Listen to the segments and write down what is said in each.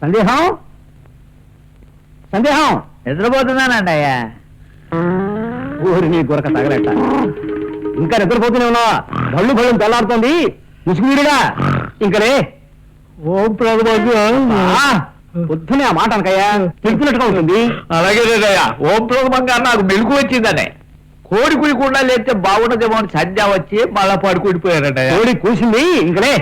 సందేహం సందేహం నిద్రపోతున్నానండి అయ్యా. ఊరి నీ గురక తగలట. ఇంకా నిద్రపోతూనే ఉన్నావా? బళ్ళు బళ్ళు తెల్లారుతోంది. ముసుగురుగా ఇంకలే. ఓం ప్రభుత్వ పొద్దునే ఆ మాట అనకయ్యా, తెలిసినట్టుగా ఉంటుంది. అలాగే లేదయ్యా. ఓం ప్రభుత్వంగా నాకు మెలకు వచ్చిందనే. కోడి కుయకుండా లేస్తే బాగుండదేమో అని సంధ్య వచ్చి మళ్ళా పడుకుండిపోయారట. కోడి కూసింది ఇంకలే.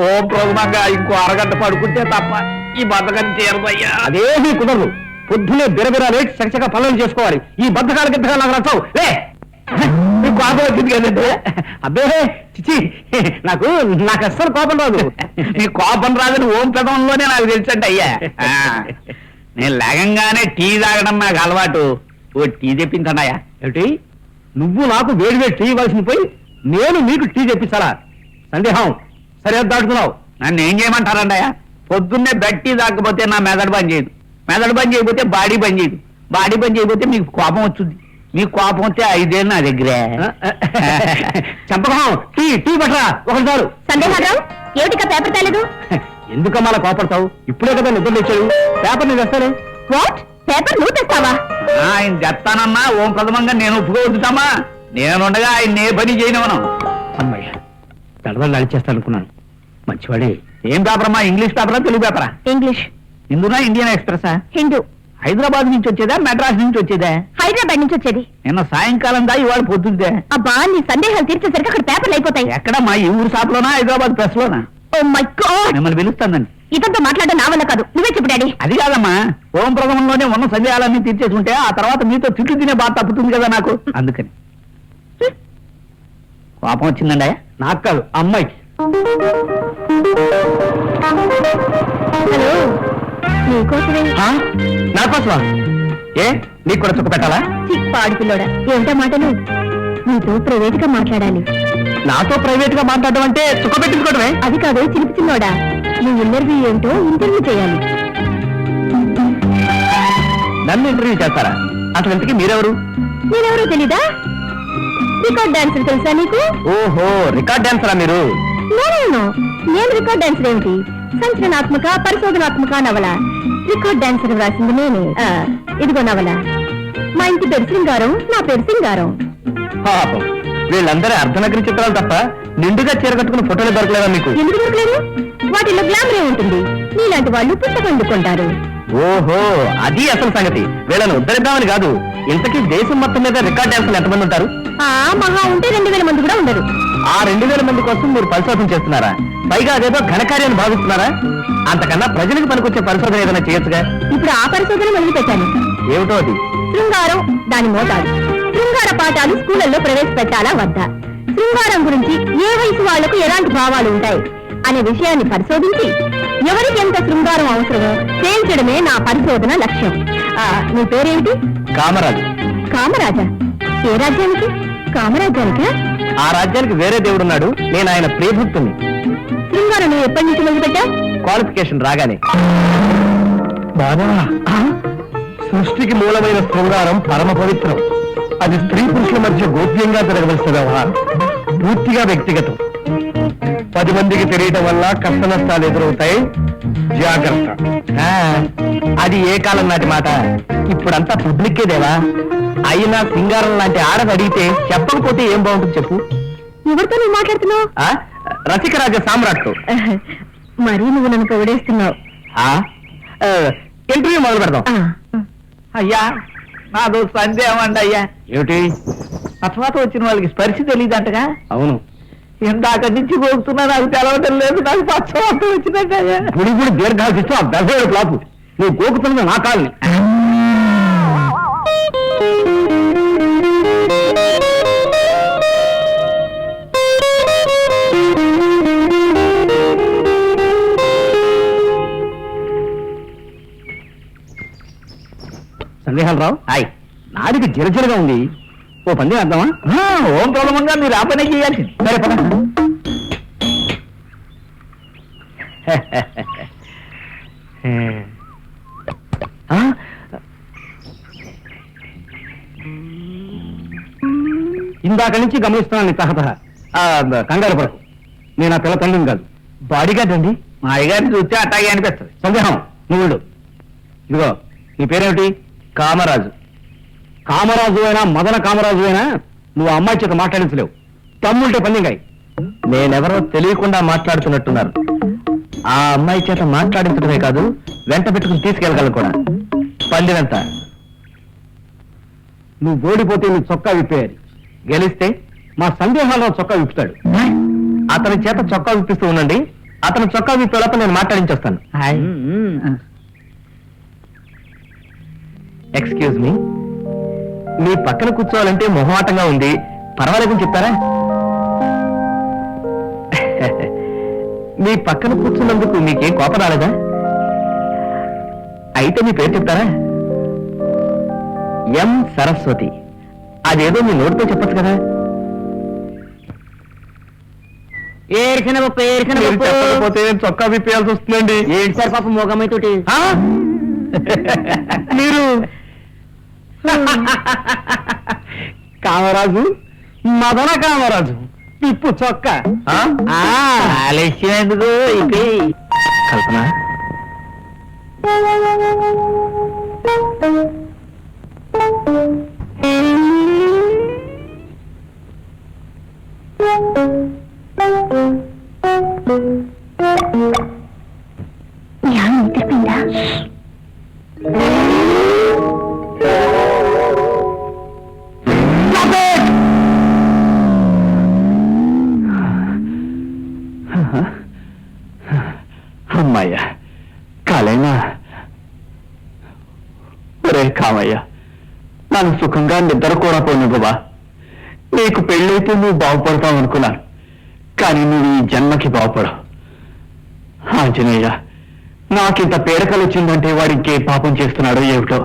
ఓం ప్రభుత్వంగా ఇంకో అరగంట పడుకుంటే తప్ప ఈ బతకం తీరదయ్యా. అదేమీ కుదరదు. పొద్దునే బిరబిరా లేచి చకచక పనులు చేసుకోవాలి. ఈ బద్దకాల గిద్దగా నాకు నచ్చవు. లే, మీకు కోపం వచ్చింది కదండి. అబ్బే చిచి, నాకు అస్సలు కోపం రాదు. నీ కోపం రాదని ఓం ప్రథమంలోనే నాకు తెలుసండి అయ్యా. నేను లేగంగానే టీ తాగడం నాకు అలవాటు. ఓ టీ తెప్పించండి అయ్యా. ఏమిటి, నువ్వు నాకు వేడి వేడి టీ ఇవ్వాల్సింది పోయి నేను నీకు టీ తెప్పించాలా? సందేహం సరే దాటుతున్నావు. నన్ను ఏం చేయమంటారండి అయ్యా? పొద్దున్నే బెడ్ టీ తాకపోతే నా మెదడు పని చేయదు, మెదడు పని చేయకపోతే బాడీ పని చేయదు, బాడీ పని చేయకపోతే మీకు కోపం వచ్చింది, మీకు కోపం వస్తే 5 ఏళ్ళు నా దగ్గరే. చంపకం టీ టీ పట్టరా ఒకసారి. సందేహారావు, ఏమిటికా పేపర్ తేలేదు? ఎందుకమ్మా అలా కోపడతావు? ఇప్పుడే కదా నిద్ర తెచ్చాడు. పేపర్ నేను తెస్తానే. వాట్, పేపర్ నువ్వు తెస్తావా? ఆయన చెప్తానన్నా ఓం ప్రథమంగా నేను ఒప్పుకోవద్దుతామా? నేనుండగా ఆయన ఏ పని చేయనివను. అమ్మాయ్యా, తడవలు నడిచేస్తాను అనుకున్నాను. మంచివాడే. ఏం పేపర్ అమ్మా? ఇంగ్లీష్ పేపరా తెలుగు పేపరా? ఇంగ్లీష్. హిందూనా ఇండియన్ ఎక్స్ప్రెసా? హిందూ. హైదరాబాద్ నుంచి వచ్చేదా మెడ్రాస్ నుంచి వచ్చేదా? హైదరాబాద్ నుంచి వచ్చేది. నిన్న సాయంకాలం దా ఇవాళ పొద్దుందే. అబ్బా, నీ సందేహాలు తీర్చేసరికి అక్కడ పేపర్లు అయిపోతాయి. ఎక్కడమ్మా? ఈ ఊరు షాప్లోనా హైదరాబాద్ ప్రెస్ లోనా? ఓ మై గాడ్, మిమ్మల్ని పిలుస్తానండి. ఇదంతా మాట్లాడడం నా వల్ల కాదు. నువ్వే చెప్పు డాడీ. అది కాదమ్మా, ఓం ప్రథమంలోనే ఉన్న సందేహాలన్నీ తీర్చేసుకుంటే ఆ తర్వాత మీతో తిట్లు తినే బాధ తప్పుతుంది కదా నాకు. అందుకని కోపం వచ్చిందండి. నాకు కాదు, అమ్మాయికి. హలో, నీకోసమే. నాకోసమా? ఏ, నీకు కూడా చుక్క పెట్టాలా? పాడు పిల్లోడా, ఏమిటా మాటలు? నీతో ప్రైవేట్ గా మాట్లాడాలి. నాతో ప్రైవేట్ గా మాట్లాడడం అంటే చుక్క పెట్టించుకోవడమే. అది కాదు చిలిపి చిన్నోడా, నీ ఇంటర్వ్యూ ఏంటో ఇంటర్వ్యూ చేయాలి. నన్ను ఇంటర్వ్యూ చేస్తారా? అసలు ఇంతకీ మీరెవరు? నేనెవరో తెలీదా? రికార్డ్ డాన్సర్ తెలుసా నీకు? ఓహో, రికార్డ్ డాన్సరా మీరు? నో, నేను రికార్డ్ డాన్సర్ ఏమిటి? సంచలనాత్మక పరిశోధనాత్మక నవల రికార్డ్ డాన్సర్ వ్రాసింది నేనే. ఇదిగో నవల. మా ఇంటి పేరు శృంగారం, నా పేరు సింగారం. పాపం, వీళ్ళందరూ అర్ధనగరి చిత్రాలు తప్ప నిండుగా చీర కట్టుకున్న ఫోటోలు దొరకలేదా మీకు? ఎందుకు దొరకలేదు? వాటిలో గ్లామరే ఉంటుంది. నీలాంటి వాళ్ళు పుస్తకం అందుకుంటారు. ఓహో, అది అసలు సంగతి. వీళ్ళని ఉద్ధరిద్దామని కాదు. ఇంతకీ దేశం మొత్తం మీద రికార్డ్ డాన్సర్లు ఎంతమంది ఉంటారు? మహా ఉంటే 2000 మంది కూడా ఉండరు. ఆ 2000 మంది కోసం మీరు పరిశోధన చేస్తున్నారా? పైగా అదేదో ఘనకార్యాన్ని భావిస్తున్నారా? అంతకన్నా ప్రజలకు పనికొచ్చే పరిశోధన ఏదైనా చేయొచ్చుగా. ఇప్పుడు ఆ పరిశోధన మొదలు పెట్టాను. ఏమిటో అది? శృంగారం, దాని మోతాదు. శృంగార పాఠాలు స్కూళ్లలో ప్రవేశపెట్టాలా వద్దా? శృంగారం గురించి ఏ వయసు వాళ్లకు ఎలాంటి భావాలు ఉంటాయి అనే విషయాన్ని పరిశోధించి ఎవరికి ఎంత శృంగారం అవసరమో తేల్చడమే నా పరిశోధన లక్ష్యం. నీ పేరేమిటి? కామరాజు. కామరాజా? ఏ రాజ్యానికి? కామరాజ్యానికా? ఆ రాజ్యానికి వేరే దేవుడున్నాడు. నేను ఆయన ప్రియభక్తుని. శృంగారం నువ్వు ఎప్పటి నుంచి మొదలుపెట్టా? క్వాలిఫికేషన్ రాగానే. బాబా, సృష్టికి మూలమైన శృంగారం పరమ పవిత్రం. అది స్త్రీ పురుషుల మధ్య గోప్యంగా జరగవలసిన వ్యవహారం. పూర్తిగా వ్యక్తిగతం. 10 మందికి తెలియటం వల్ల కష్ట నష్టాలు ఎదురవుతాయి. జాగ్రత్త. అది ఏ కాలం నాటి మాట? ఇప్పుడంతా పబ్లిక్కేదేవా. అయినా సింగారం లాంటి ఆడది అడిగితే చెప్పకపోతే ఏం బాగుంటుంది చెప్పు? ఎవరితో నువ్వు మాట్లాడుతున్నావు? రసికరాజ సామ్రాట్తో. మరీ నువ్వు నన్ను పొగిడేస్తున్నావు. ఇంటర్వ్యూ మొదలు పెడదాం. అయ్యా, నాదో సందేహం అండి అయ్యా. ఏమిటి? తర్వాత వచ్చిన వాళ్ళకి స్పర్శ తెలియదంటగా. అవును, ఇందాక నుంచి గోగుతున్నా, నాకు తెలవటం లేదు. నాకు పచ్చవాతం వచ్చినట్టు అయ్యా. గుడి గుడి దీర్ఘాలు ఇస్తూ ఆ దశ ప్లాపు. నువ్వు గోకుతున్నది నా కాల్ని. సందేహాలు రావు. హాయ్, నాడికి జిరజిరగా ఉంది. ఓ పంది అర్థమా? ఓం ప్రథమంగా మీరు ఆ పనే చేయాల్సింది. సరే పద. ఇందాక నుంచి గమనిస్తున్నాను నీ తహతహ. కంగారు పడకు. నేను ఆ పిల్ల తండ్రిని కాదు, బాడీగార్డ్ అండి. మా అయ్యగారిని చూస్తే అట్టాగే అనిపిస్తుంది. సందేహం నువ్వు వెళ్ళు. ఇదిగో నీ పేరేమిటి? కామరాజు. కామరాజు అయినా మదన కామరాజు అయినా నువ్వు ఆ అమ్మాయి చేత మాట్లాడించలేవు. తమ్ముంటే పందింగాయి. నేనెవరో తెలియకుండా మాట్లాడుతున్నట్టున్నారు. ఆ అమ్మాయి చేత మాట్లాడించడమే కాదు, వెంట పెట్టుకుని తీసుకెళ్ళగలను కూడా. పందినంత నువ్వు ఓడిపోతే నీ చొక్కా విప్పేయాలి. గెలిస్తే మా సందేహాల్లో చొక్కా విప్పుతాడు. అతని చేత చొక్కా విప్పిస్తూ ఉండండి. అతను చొక్కా విప్పేలోపు నేను మాట్లాడించొస్తాను. ఎక్స్క్యూజ్ మీ, మీ పక్కన కూర్చోవాలంటే మొహమాటంగా ఉంది. పర్వాలేదని చెప్తారా? మీ పక్కన కూర్చున్నందుకు మీకేం కోపం రాలేదా? అయితే మీ పేరు చెప్తారా? ఎం సరస్వతి. అదేదో మీ నోటితో చెప్పచ్చు కదా. మీరు చెప్పకపోతే చొక్కా విప్పేయాల్సి వస్తుందండి. ఏంటి సార్ పాప మోగమ్మాయి తోటి ఆ? మీరు కామరాజు, మదన కామరాజు, తిప్పు చొక్కా. ఆలస్యం ఎందుకు? కల్పన, నిద్రపోయిందా? అమ్మాయ్య కాలేనా? ఒరే కామయ్య, నన్ను సుఖంగా నిద్ర కూడా పోనివ్వవా? నీకు పెళ్ళైతే నువ్వు బాగుపడతావు అనుకున్నాను, కానీ నువ్వు ఈ జన్మకి బాగుపడవు. ఆంజనేయ, నాకింత పేడకలు వచ్చిందంటే వాడు ఇంకే పాపం చేస్తున్నాడో ఏమిటో.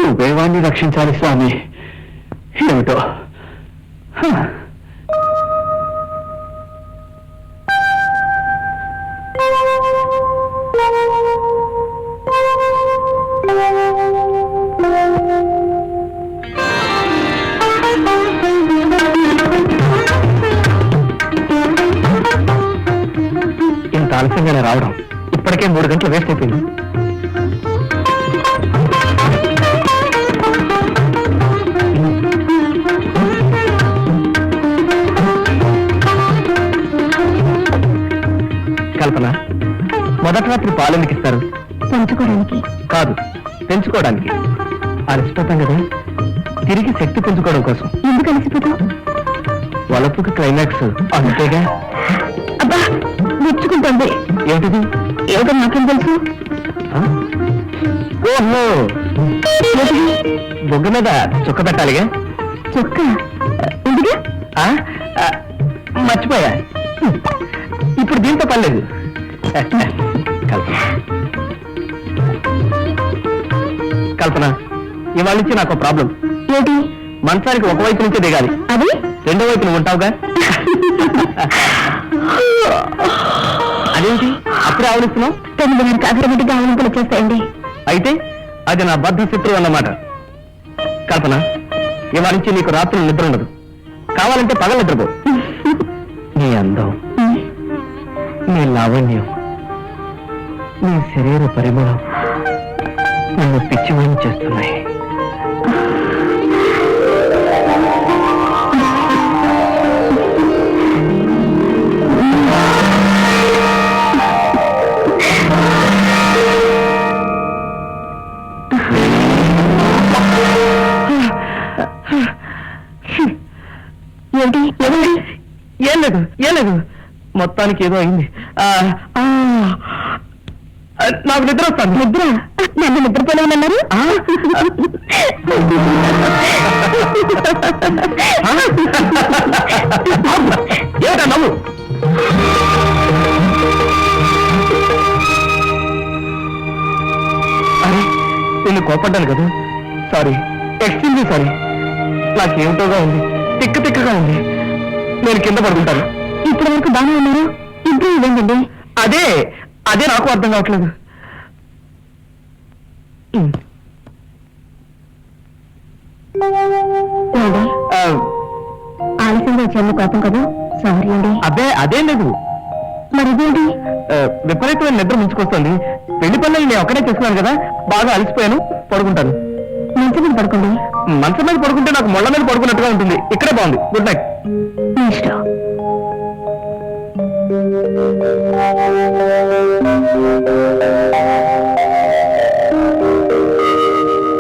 నువ్వే వాడిని రక్షించాలి స్వామి. ఏమిటో ఇంత ఆలస్యంగానే రావడం. ఇప్పటికే 3 గంటలు వేస్ట్ అయిపోయింది. కల్పన, మొదటి రాత్రి పాలు ఎందుకు ఇస్తారు? పంచుకోవడానికి కాదు, పెంచుకోవడానికి. అలసిపోతాం కదా, తిరిగి శక్తి పెంచుకోవడం కోసం. ఎందుకు అలసిపోతావు? వలపుకి క్లైమాక్స్ అంతేగా. అబ్బా మెచ్చుకుంటుంది. ఏంటిది? ఏదో నాకేం తెలుసు. ఆ? ఓహో, ఏంటిది? బొగ్గ మీద చుక్క పెట్టాలిగా. చొక్క ఉందిగా. ఆ? ఆ, మర్చిపోయా. ఇప్పుడు దీంతో పర్లేదు. కల్పన, కల్పన, ఇవాళ నుంచి నాకు ప్రాబ్లం. ఏంటి? మంచానికి ఒకవైపు నుంచే దిగాలి. అది రెండో వైపు నువ్వు ఉంటావుగా. అదేంటి అప్పుడే ఆవలిస్తున్నావు? 9 అగ్రగతిగా ఆవలింపులు వచ్చేస్తాయండి. అయితే అది నా బద్ధ శత్రువు అన్నమాట. కల్పన, ఇవాళ నుంచి నీకు రాత్రులు నిద్ర ఉండదు. కావాలంటే పగలు నిద్రపో. నీ అందం, నీ లావణ్యం, నీ శరీర పరిమళం నన్ను పిచ్చివాణి చేస్తున్నాయి. ఏంటి? ఎవరి? ఏం లేదు, మొత్తానికి ఏదో అయింది. నాకు నిద్ర వస్తాను. నిద్ర? నన్ను నిద్రపోలేమన్నారు? ఏమిటా నవ్వు? అరే, నేను కోపడ్డాను కదా. Sorry, extremely sorry. నాకేమిటోగా ఉంది, తిక్కగా ఉంది. నేను కింద పడుకుంటాను. ఇప్పటి వరకు బాగానే ఉన్నారు. ఇంప్రూవ్ ఇవ్వండి. అదే నాకు అర్థం కావట్లేదు. ఆలస్యంగా వచ్చేందుకు కోపం కదా. సారీ అండి. అదేం లేదు. మరి ఇదేంటి? విపరీతమైన నిద్ర ముంచుకొస్తుంది. పెళ్లి పనులు నేను ఒక్కడే చేసుకున్నాను కదా, బాగా అలసిపోయాను, పడుకుంటాను. మంచి మీద పడుకోండి. మంచం మీద పడుకుంటే నాకు మొళ్ళ మీద పడుకున్నట్టుగా ఉంటుంది. ఇక్కడే బాగుంది. Good night. ఇష్టం.